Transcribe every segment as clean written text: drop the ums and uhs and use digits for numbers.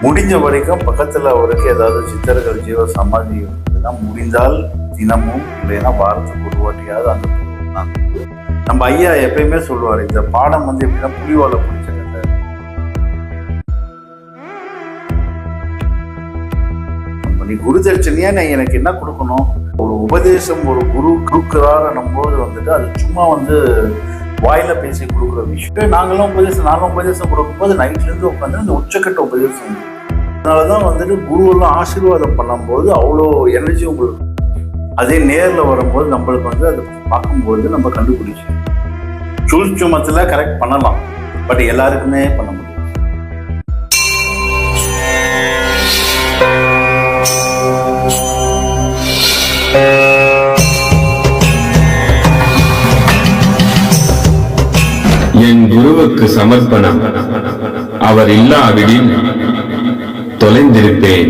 முடிஞ்ச வரைக்கும் பக்கத்தில் அவருக்கு ஏதாவது சித்தர்கள் ஜீவ சமாதி இருந்ததுன்னா, முடிந்தால் சித்தர்கள் ஜீவ சமாதி இருந்ததுன்னா முடிந்தால் தினமும் இல்லைன்னா வாரத்துக்கு ஒரு வாட்டியாவது அந்த நம்ம ஐயா எப்பயுமே சொல்லுவார், இந்த பாடம் எப்படின்னா புலிவாலை பிடிச்ச கதை. நீ குரு தட்சணையா நான் எனக்கு என்ன கொடுக்கணும், ஒரு உபதேசம் ஒரு குரு கொடுக்குறாரு போது அது சும்மா வாயில பேசி கொடுக்குற விஷயம். நானும் உபதேசம் கொடுக்கும்போது நைட்ல இருந்து உட்காந்து அந்த உச்சக்கட்ட உபதேசம். அதனாலதான் குருவெல்லாம் ஆசீர்வாதம் பண்ணும்போது அவ்வளோ எனர்ஜி உங்களுக்கு. அதே நேரில் வரும்போது நம்மளுக்கு அதை பார்க்கும்போது நம்ம கண்டுபிடிச்சு சூழ்ச்சுமத்துல கரெக்ட் பண்ணலாம், பட் எல்லாருக்குமே பண்ண முடியும். என் குருவுக்கு சமர்ப்பணம். அவர் இல்லாவிடில் தொலைந்திருப்பேன்.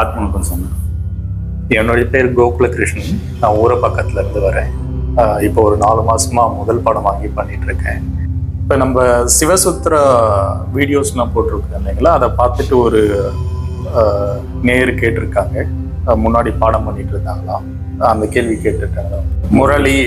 ஆத்மனுக்கும் சொன்னேன். என்னுடைய பேர் கோகுலகிருஷ்ணன். நான் ஊர பக்கத்துல இருந்து வரேன். இப்போ ஒரு 4 மாசமா முதல் படம் வாங்கி பண்ணிட்டு இருக்கேன். இப்போ நம்ம சிவசுத்திர வீடியோஸ்லாம் போட்டிருக்கோம் இல்லைங்களா, அதை பார்த்துட்டு ஒரு நேரு கேட்டிருக்காங்க, முன்னாடி பாடம் பண்ணிட்டு இருந்தாங்களாம். அந்த கேள்வி கேட்டுருக்காங்க. முரளி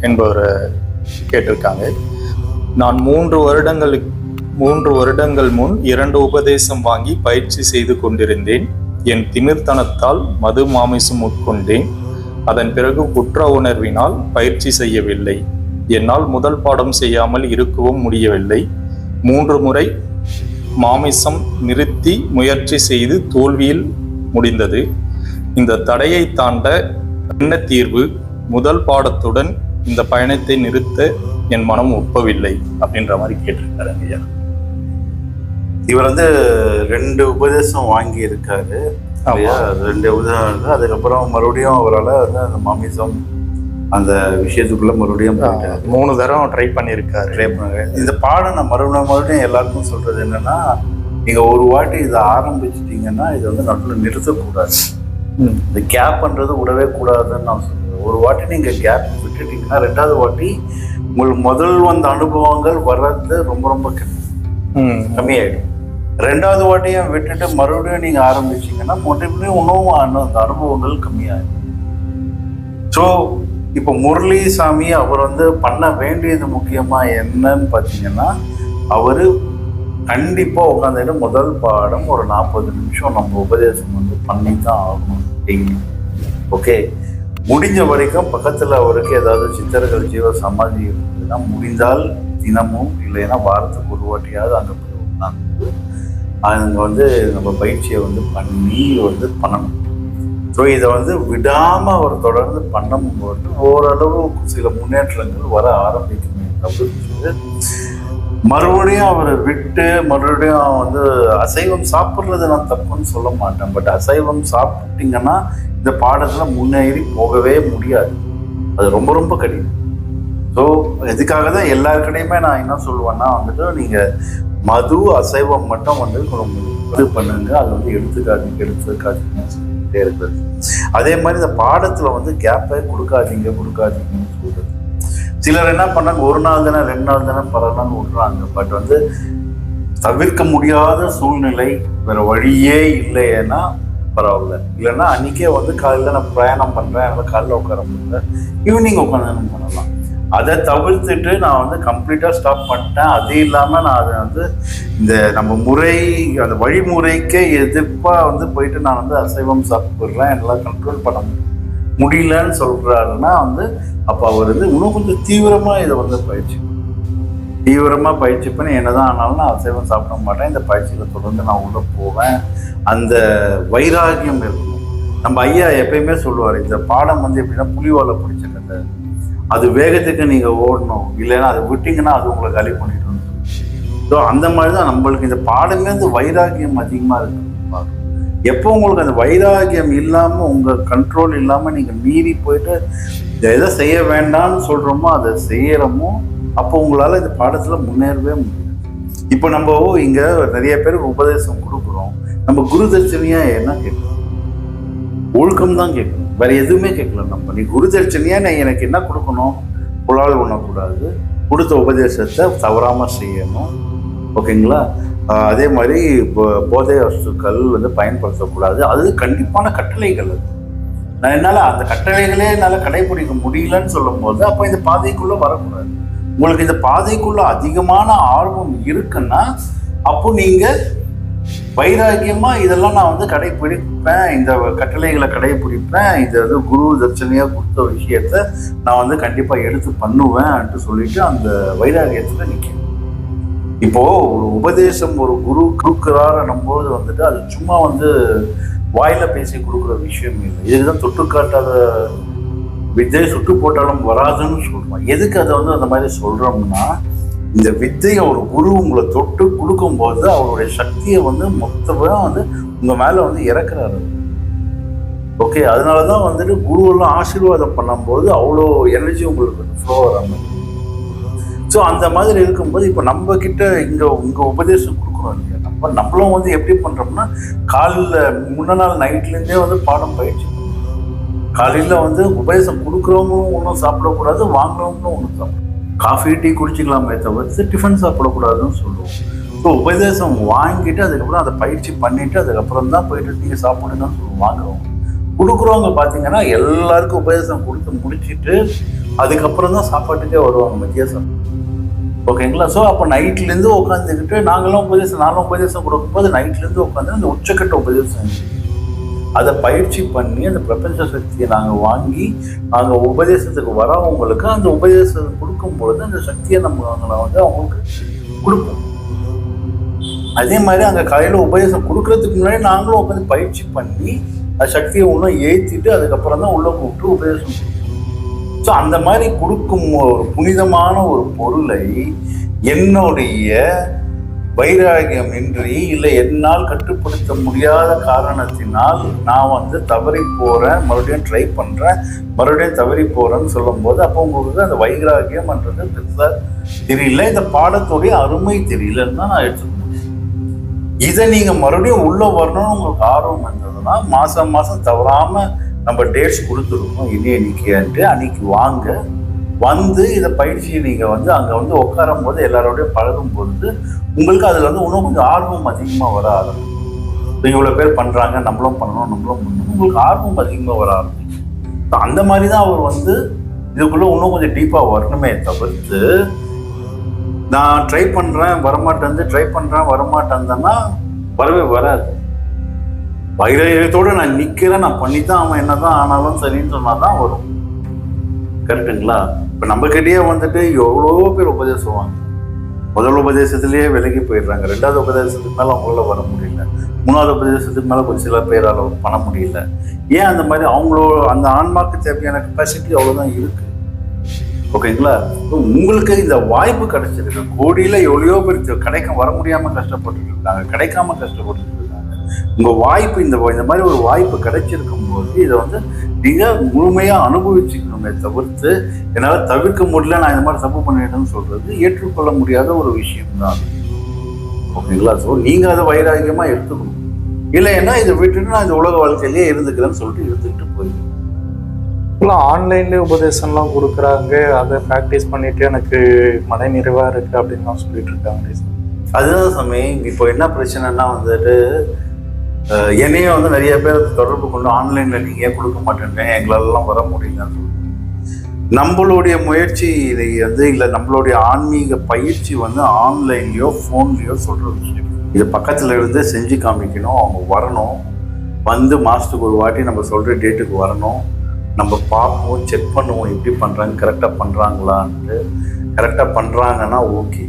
என்பவர் கேட்டிருக்காங்க. நான் 3 வருடங்கள் முன் 2 உபதேசம் வாங்கி பயிற்சி செய்து கொண்டிருந்தேன். என் திமிர்த்தனத்தால் மது மாமிசம் உட்கொண்டேன். அதன் பிறகு குற்ற உணர்வினால் பயிற்சி செய்யவில்லை. என்னால் முதல் பாடம் செய்யாமல் இருக்கவும் முடியவில்லை. 3 முறை மாமிசம் நிறுத்தி முயற்சி செய்து தோல்வியில் முடிந்தது. இந்த தடையை தாண்ட என்ன தீர்வு? முதல் பாடத்துடன் இந்த பயணத்தை நிறுத்த என் மனம் ஒப்பவில்லை அப்படின்ற மாதிரி கேட்டிருக்காரு ஐயா. இவர் 2 உபதேசம் வாங்கி இருக்காரு. 2 உபதேசம். அதுக்கப்புறம் மறுபடியும் அவரால் அந்த மாமிசம் அந்த விஷயத்துக்குள்ள மறுபடியும் 3 தரம் ட்ரை பண்ணியிருக்காரு. இந்த பாடம் நான் மறுபடியும் எல்லாருக்கும் சொல்றது என்னன்னா, நீங்க ஒரு வாட்டி இதை ஆரம்பிச்சிட்டீங்கன்னா இதை நடுவில் நிறுத்தக்கூடாது. இந்த கேப்ன்றது விடவே கூடாதுன்னு நான் சொல்றேன். ஒரு வாட்டி நீங்க கேப் விட்டுட்டீங்கன்னா 2வது வாட்டி உங்களுக்கு முதல் வந்த அனுபவங்கள் வர்றது ரொம்ப ரொம்ப கம்மியாயிடும். 2வது வாட்டியும் விட்டுட்டு மறுபடியும் நீங்க ஆரம்பிச்சீங்கன்னா மறுபடியும் இன்னும் அந்த அனுபவங்கள் கம்மியாயிடும். ஸோ இப்போ முரளிசாமி அவர் பண்ண வேண்டியது முக்கியமா என்னன்னு பார்த்தீங்கன்னா, அவரு கண்டிப்பா உட்காந்துட்டு முதல் பாடம் ஒரு 40 நிமிஷம் நம்ம உபதேசம் பண்ணி தான் ஆகணும். ஓகே, முடிஞ்ச வரைக்கும் பக்கத்துல அவருக்கு ஏதாவது சித்தர்கள் ஜீவ சமாதி இருந்ததுன்னா முடிந்தால் தினமும் இல்லைன்னா வாரத்துக்கு ஒரு வாட்டியாவது அங்கே போய் உட்காந்து அங்கே நம்ம பயிற்சியை பண்ணி பண்ணணும். ஸோ இதை விடாமல் அவர் தொடர்ந்து பண்ணும்போது ஓரளவு சில முன்னேற்றங்கள் வர ஆரம்பிக்குமே தவிர்த்து மறுபடியும் அவரை விட்டு மறுபடியும் அசைவம் சாப்பிட்றது நான் தப்புன்னு சொல்ல மாட்டேன். பட் அசைவம் சாப்பிட்டீங்கன்னா இந்த பாடத்தில் முன்னேறி போகவே முடியாது. அது ரொம்ப ரொம்ப கடினம். ஸோ இதுக்காக தான் எல்லாருக்கிட்டையுமே நான் என்ன சொல்லுவேன்னா நீங்கள் மது அசைவம் மட்டும் இது பண்ணுங்க, அது எடுத்துக்காதீங்கன்னு சொல்லிட்டே இருக்கிறது. அதே மாதிரி இந்த பாடத்தில் கேப்பை கொடுக்காதீங்கன்னு சொல்றது. சிலர் என்ன பண்ணாங்க, 1 நாள் தானே 2 நாள் தானே பரவாயில்லன்னு விடுறாங்க. பட் தவிர்க்க முடியாத சூழ்நிலை, வேற வழியே இல்லைன்னா பரவாயில்ல. இல்லைன்னா அன்னைக்கே காலையில் நான் பிரயாணம் பண்ணுறேன், அதனால் காலையில் உட்கார முடியல, ஈவினிங் உட்காந்து பண்ணலாம். அதை தவிர்த்துட்டு நான் கம்ப்ளீட்டாக ஸ்டாப் பண்ணிட்டேன். அது இல்லாமல் நான் அதை இந்த நம்ம முறை அந்த வழிமுறைக்கே எதிர்ப்பாக போயிட்டு நான் அசைவம் சாப்பிட்றேன், எல்லாம் கண்ட்ரோல் பண்ண முடியலன்னு சொல்கிறாருன்னா அப்போ அவர் இன்னும் கொஞ்சம் தீவிரமாக இதை பயிற்சி பண்ணி என்னதான் ஆனாலும் நான் அசைவம் சாப்பிட மாட்டேன், இந்த பயிற்சியில் தொடர்ந்து நான் உள்ள போவேன். அந்த வைராகியம் இருக்கணும். நம்ம ஐயா எப்பயுமே சொல்லுவார், இந்த பாடம் எப்படின்னா புலிவாலை பிடிச்ச கதை. அது வேகத்துக்கு நீங்கள் ஓடணும், இல்லைன்னா அதை விட்டீங்கன்னா அது உங்களை காலி பண்ணிட்டு. ஸோ அந்த மாதிரி தான் நம்மளுக்கு இந்த பாடமே வைராகியம் அதிகமாக இருக்கு. எப்போ உங்களுக்கு அந்த வைராகியம் இல்லாமல் உங்கள் கண்ட்ரோல் இல்லாமல் நீங்கள் மீறி போயிட்டு எதை செய்ய வேண்டாம்னு சொல்கிறோமோ அதை செய்யறோமோ அப்போ உங்களால் இந்த பாடத்தில் முன்னேறவே முடியாது. இப்போ நம்ம இங்கே நிறைய பேருக்கு உபதேசம் கொடுக்குறோம், நம்ம குரு தட்சணையா என்ன கேட்கணும்? ஒழுக்கம் தான் கேட்கணும், வேற எதுவுமே கேட்கல. நம்ம நீ குரு தட்சணையா நான் எனக்கு என்ன கொடுக்கணும்? புலால் உண்ணக்கூடாது, கொடுத்த உபதேசத்தை தவறாமல் செய்யணும், ஓகேங்களா? அதே மாதிரி போதை வஸ்துக்கள் வந்து பயன்படுத்தக்கூடாது. அது கண்டிப்பான கட்டளைகள். அது என்னால் அந்த கட்டளைகளே என்னால் கடைபிடிக்க முடியலன்னு சொல்லும் போது அப்போ இந்த பாதைக்குள்ளே வரக்கூடாது. உங்களுக்கு இந்த பாதைக்குள்ள அதிகமான ஆர்வம் இருக்குன்னா அப்போ நீங்கள் வைராக்கியமாக இதெல்லாம் நான் வந்து கடைபிடிப்பேன், இந்த கட்டளைகளை கடைபிடிப்பேன், இந்த இது குரு தட்சணையாக கொடுத்த விஷயத்த நான் வந்து கண்டிப்பாக எடுத்து பண்ணுவேன்ட்டு சொல்லிட்டு அந்த வைராக்கியத்தில் நிற்கணும். இப்போ ஒரு உபதேசம் ஒரு குரு கொடுக்குறாருன்னும் போது வந்துட்டு அது சும்மா வந்து வாயில பேசி கொடுக்குற விஷயம் இல்லை. இதுதான் தொட்டு காட்டாத வித்தை சுட்டு போட்டாலும் வராதுன்னு சொல்றோம். எதுக்கு அதை வந்து அந்த மாதிரி சொல்றோம்னா, இந்த வித்தையை ஒரு குரு உங்களை தொட்டு கொடுக்கும்போது அவருடைய சக்தியை வந்து மொத்தமாக வந்து உங்க மேல வந்து இறக்குறாரு. ஓகே, அதனாலதான் வந்துட்டு குருவெல்லாம் ஆசீர்வாதம் பண்ணும்போது அவ்வளோ எனர்ஜி உங்களுக்கு ஃப்ளோ வராமல். ஸோ அந்த மாதிரி இருக்கும்போது இப்போ நம்ம கிட்ட இங்கே உபதேசம் கொடுக்குறோம் இல்லையா, நம்மளும் வந்து எப்படி பண்ணுறோம்னா காலையில் முன்ன நாள் நைட்லேருந்தே வந்து பாடம் பயிற்சி. காலையில் வந்து உபதேசம் கொடுக்குறவங்களும் ஒன்றும் சாப்பிடக்கூடாது, வாங்குறவங்களும் ஒன்றும் சாப்பிடணும். காஃபி டீ குடிச்சிக்கலாமே தவிர்த்து டிஃபன் சாப்பிடக்கூடாதுன்னு சொல்லுவோம். ஸோ உபதேசம் வாங்கிட்டு அதுக்கப்புறம் அதை பயிற்சி பண்ணிவிட்டு அதுக்கப்புறம் தான் போயிட்டு நீங்கள் சாப்பிடுங்கன்னு சொல்லுவோம். வாங்குறவங்க கொடுக்குறவங்க பார்த்தீங்கன்னா எல்லாருக்கும் உபதேசம் கொடுத்து முடிச்சுட்டு அதுக்கப்புறம் தான் சாப்பாட்டுக்கே வருவாங்க மத்தியாசம். ஓகேங்களா? ஸோ அப்போ நைட்லேருந்து உட்காந்துக்கிட்டு நானும் உபதேசம் கொடுக்கும்போது நைட்லேருந்து உட்காந்து அந்த உச்சக்கட்ட உபதேசம் அதை பயிற்சி பண்ணி அந்த பிரபஞ்ச சக்தியை நாங்கள் வாங்கி நாங்கள் உபதேசத்துக்கு வரவங்களுக்கு அந்த உபதேசம் கொடுக்கும்பொழுது அந்த சக்தியை நம்ம வந்து அவங்களுக்கு கொடுப்போம். அதே மாதிரி அங்கே காலையில் உபதேசம் கொடுக்கறதுக்கு முன்னாடி நாங்களும் உட்காந்து பயிற்சி பண்ணி அந்த சக்தியை இன்னும் ஏற்றிட்டு அதுக்கப்புறம் தான் உள்ளே கூப்பிட்டு உபதேசம். ஸோ அந்த மாதிரி கொடுக்கும் ஒரு புனிதமான ஒரு பொருளை என்னுடைய வைராகியம் இன்றி இல்லை என்னால் கட்டுப்படுத்த முடியாத காரணத்தினால் நான் வந்து தவறி போகிறேன், மறுபடியும் ட்ரை பண்ணுறேன், மறுபடியும் தவறி போகிறேன்னு சொல்லும் போது அப்போ உங்களுக்கு அந்த வைராகியம்ன்றது பெருசாக தெரியல, இந்த பாடத்துடைய அருமை தெரியலன்னு தான் நான் எடுத்துக்கணும். இதை நீங்கள் மறுபடியும் உள்ளே வரணும்னு உங்களுக்கு ஆர்வம் இருந்ததுன்னா மாதம் மாதம் தவறாமல் நம்ம டேட்ஸ் கொடுத்துருக்கோம் இன்னைக்கு அன்னைக்கு வாங்க, வந்து இதை பயிற்சியை நீங்கள் வந்து அங்கே வந்து உட்காரும் போது எல்லாரோடையும் பழகும் பொழுது உங்களுக்கு அதில் வந்து இன்னும் கொஞ்சம் ஆர்வம் அதிகமாக வர ஆரம்பிக்கும். இவ்வளோ பேர் பண்ணுறாங்க, நம்மளும் பண்ணணும் உங்களுக்கு ஆர்வம் அதிகமாக வர ஆரம்பிக்கும். அந்த மாதிரி தான் அவர் வந்து இதுக்குள்ளே இன்னும் கொஞ்சம் டீப்பாக வரணுமே தவிர்த்து நான் ட்ரை பண்ணுறேன் வரமாட்டேன்னா வரவே வராது. வைராகியத்தோடு நான் நிற்கிறேன், நான் பண்ணித்தான் அவன் என்னதான் ஆனாலும் சரின்னு சொன்னால் தான் வரும். கரெக்டுங்களா? இப்போ நம்மக்கிட்டேயே வந்துட்டு எவ்வளோ பேர் உபதேசம் முதல் உபதேசத்துலேயே விலகி போயிடுறாங்க, ரெண்டாவது உபதேசத்துக்கு மேலே அவங்களால வர முடியல, மூணாவது உபதேசத்துக்கு மேலே கொஞ்சம் சில பேரால் பண்ண முடியல. ஏன் அந்த மாதிரி அவங்களோட அந்த ஆன்மாக்கு தேவையான கெப்பாசிட்டி அவ்வளோதான் இருக்குது. ஓகேங்களா? உங்களுக்கு இந்த வாய்ப்பு கிடைச்சிருக்கு. கோடியில் எவ்வளோ பேர் வர முடியாமல் கஷ்டப்பட்டுட்டு இருக்காங்க, கிடைக்காம கஷ்டப்பட்டு இருக்காங்க. உங்கள் வாய்ப்பு இந்த மாதிரி ஒரு வாய்ப்பு கிடைச்சிருக்கும் போது இதை வந்து நீங்கள் முழுமையாக அனுபவிச்சுக்கணுமே தவிர்த்து என்னால் தவிர்க்க முடியல, நான் இந்த மாதிரி தப்பு பண்ணிட்டேன்னு சொல்கிறது ஏற்றுக்கொள்ள முடியாத ஒரு விஷயம்தான். ஓகேங்களா? ஸோ நீங்கள் அதை வைராகியமாக எடுத்துக்கணும். இல்லைன்னா இதை விட்டுட்டு நான் இந்த உலக வாழ்க்கையிலேயே இருந்துக்கிறேன்னு சொல்லிட்டு எடுத்துக்கிட்டு போயிடும். இப்போலாம் ஆன்லைன்லேயே உபதேசம்லாம் கொடுக்குறாங்க, அதை ப்ராக்டிஸ் பண்ணிவிட்டு எனக்கு மன நிறைவாக இருக்குது அப்படின்லாம் சொல்லிட்டு இருக்காங்க. அதுதான் சமயம். இப்போ என்ன பிரச்சனைன்னா வந்துட்டு என்னையும் வந்து நிறைய பேர் தொடர்பு கொண்டு ஆன்லைனில் நீங்கள் ஏன் கொடுக்க மாட்டேன்றேன், எங்களாலலாம் வர முடியலன்னு சொல்லுவேன். நம்மளுடைய முயற்சி இதை வந்து இல்லை நம்மளுடைய ஆன்மீக பயிற்சி வந்து ஆன்லைன்லேயோ ஃபோன்லேயோ சொல்கிற விஷயம். இது பக்கத்தில் இருந்து செஞ்சு காமிக்கணும், அவங்க வரணும், வந்து மாதத்துக்கு ஒரு வாட்டி நம்ம சொல்கிற டேட்டுக்கு வரணும், நம்ம பார்ப்போம், செக் பண்ணுவோம் எப்படி பண்ணுறாங்க, கரெக்டாக பண்ணுறாங்களான்ட்டு. கரெக்டாக பண்ணுறாங்கன்னா ஓகே,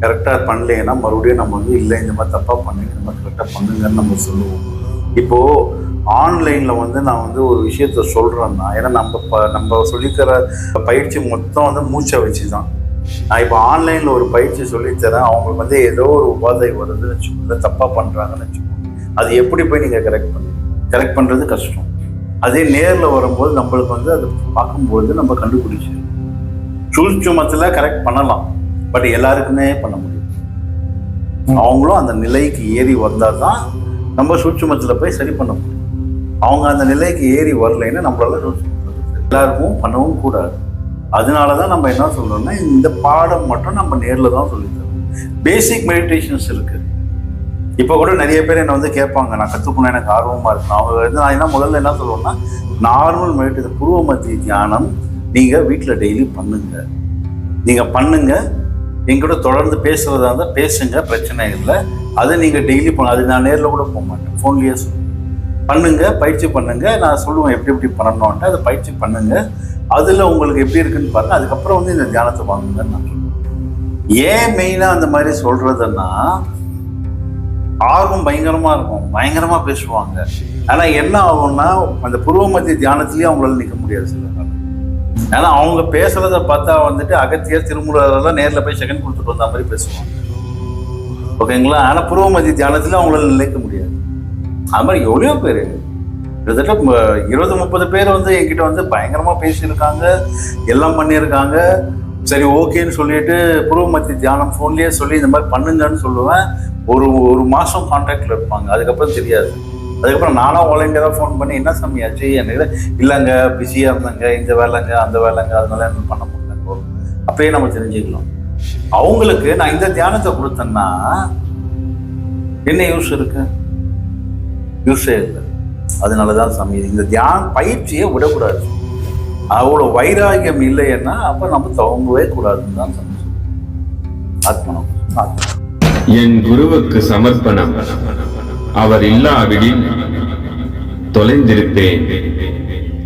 கரெக்டாக பண்ணலைன்னா மறுபடியும் நம்ம வந்து இல்லை இந்த மாதிரி தப்பாக பண்ணுங்க, இந்த மாதிரி கரெக்டாக பண்ணுங்கன்னு நம்ம சொல்லுவோம். இப்போது ஆன்லைனில் வந்து நான் வந்து ஒரு விஷயத்த சொல்கிறேன்னா, ஏன்னா நம்ம சொல்லித்தர பயிற்சி மொத்தம் வந்து மூச்சை வச்சு தான். நான் இப்போ ஆன்லைனில் ஒரு பயிற்சி சொல்லித்தரேன், அவங்களுக்கு வந்து ஏதோ ஒரு உபாதை வருதுன்னு வச்சுக்கோங்க, தப்பாக பண்ணுறாங்கன்னு வச்சுக்கோங்க, அது எப்படி போய் நீங்கள் கரெக்ட் பண்ணுறது கஷ்டம். அதே நேரில் வரும்போது நம்மளுக்கு வந்து அதை பார்க்கும்போது நம்ம கண்டுபிடிச்சி சூழ்ச்சுமத்தில் கரெக்ட் பண்ணலாம், பட் எல்லாருக்குமே பண்ண முடியும். அவங்களும் அந்த நிலைக்கு ஏறி வந்தால் தான் நம்ம சூட்சுமத்தில் போய் சரி பண்ண முடியும். அவங்க அந்த நிலைக்கு ஏறி வரலைன்னா நம்மளால எல்லாருக்கும் பண்ணவும் கூடாது. அதனால தான் நம்ம என்ன சொல்கிறோம்னா இந்த பாடம் மட்டும் நம்ம நேரில் தான் சொல்லித்தரோம். பேசிக் மெடிடேஷன்ஸ் இருக்கு. இப்போ கூட நிறைய பேர் என்ன வந்து கேட்பாங்க, நான் கற்றுக்கணும், எனக்கு ஆர்வமாக இருக்கும். அவங்க வந்து நான் என்ன முதல்ல என்ன சொல்லுவேன்னா, நார்மல் மெடிடேஷன் பூர்வ மத்திய தியானம் நீங்கள் வீட்டில் டெய்லி பண்ணுங்க. நீங்கள் பண்ணுங்க, எங்கூட தொடர்ந்து பேசுறதா இருந்தால் பேசுங்க, பிரச்சனை இல்லை. அதை நீங்கள் டெய்லி பண்ண, அது நான் நேரில் கூட போக மாட்டேன், ஃபோன்லேயே பண்ணுங்க, பயிற்சி பண்ணுங்க. நான் சொல்லுவேன் எப்படி எப்படி பண்ணணும்ட்டு, அதை பயிற்சி பண்ணுங்க. அதில் உங்களுக்கு எப்படி இருக்குன்னு பாருங்க. அதுக்கப்புறம் வந்து இந்த தியானத்தை வாங்குங்கன்னு நான் சொல்லுவேன். ஏன் மெயினாக அந்த மாதிரி சொல்றதுன்னா, ஆர்வம் பயங்கரமாக இருக்கும், பயங்கரமாக பேசுவாங்க. ஆனால் என்ன ஆகும்னா, அந்த பூர்வ மத்திய தியானத்திலேயே அவங்களால நிற்க முடியாது சில நாள். ஏன்னா அவங்க பேசுறத பார்த்தா வந்துட்டு அகத்தியர் திருமூலரெல்லாம் நேரில் போய் செகண்ட் கொடுத்துட்டு வந்த மாதிரி பேசுவாங்க, ஓகேங்களா? ஆனால் பூர்வ மத்திய தியானத்தில் அவங்களால நிலைக்க முடியாது. அது மாதிரி எவ்வளோ பேர், கிட்டத்தட்ட 20-30 பேர் வந்து என்கிட்ட வந்து பயங்கரமாக பேசியிருக்காங்க, எல்லாம் பண்ணியிருக்காங்க. சரி ஓகேன்னு சொல்லிட்டு பூர்வ மத்திய தியானம் ஃபோன்லேயே சொல்லி இந்த மாதிரி பண்ணுங்கன்னு சொல்லுவேன். ஒரு மாதம் கான்டாக்டில் இருப்பாங்க, அதுக்கப்புறம் தெரியாது. அதுக்கப்புறம் நானும் வாலண்டியராக ஃபோன் பண்ணி என்ன சமையாச்சு எனக்கு, இல்லைங்க பிஸியாக இருந்தாங்க, இந்த வேலைங்க அந்த வேலைங்க, அதனால என்ன பண்ண முடியல, அப்பயே நம்ம தெரிஞ்சுக்கலாம். அவங்களுக்கு நான் இந்த தியானத்தை கொடுத்தேன்னா என்ன யூஸ் இருக்கு? யூஸே இல்லை. அதனாலதான் சாமி இந்த தியான பயிற்சியை விடக்கூடாது. அவ்வளோ வைராகியம் இல்லைன்னா அப்போ நம்ம துவங்கவே கூடாதுன்னு தான் சாமி ஆத்மனம். என் குருவுக்கு சமர்ப்பணம். அவர் இல்லாவிடில் தொலைந்திருப்பேன்.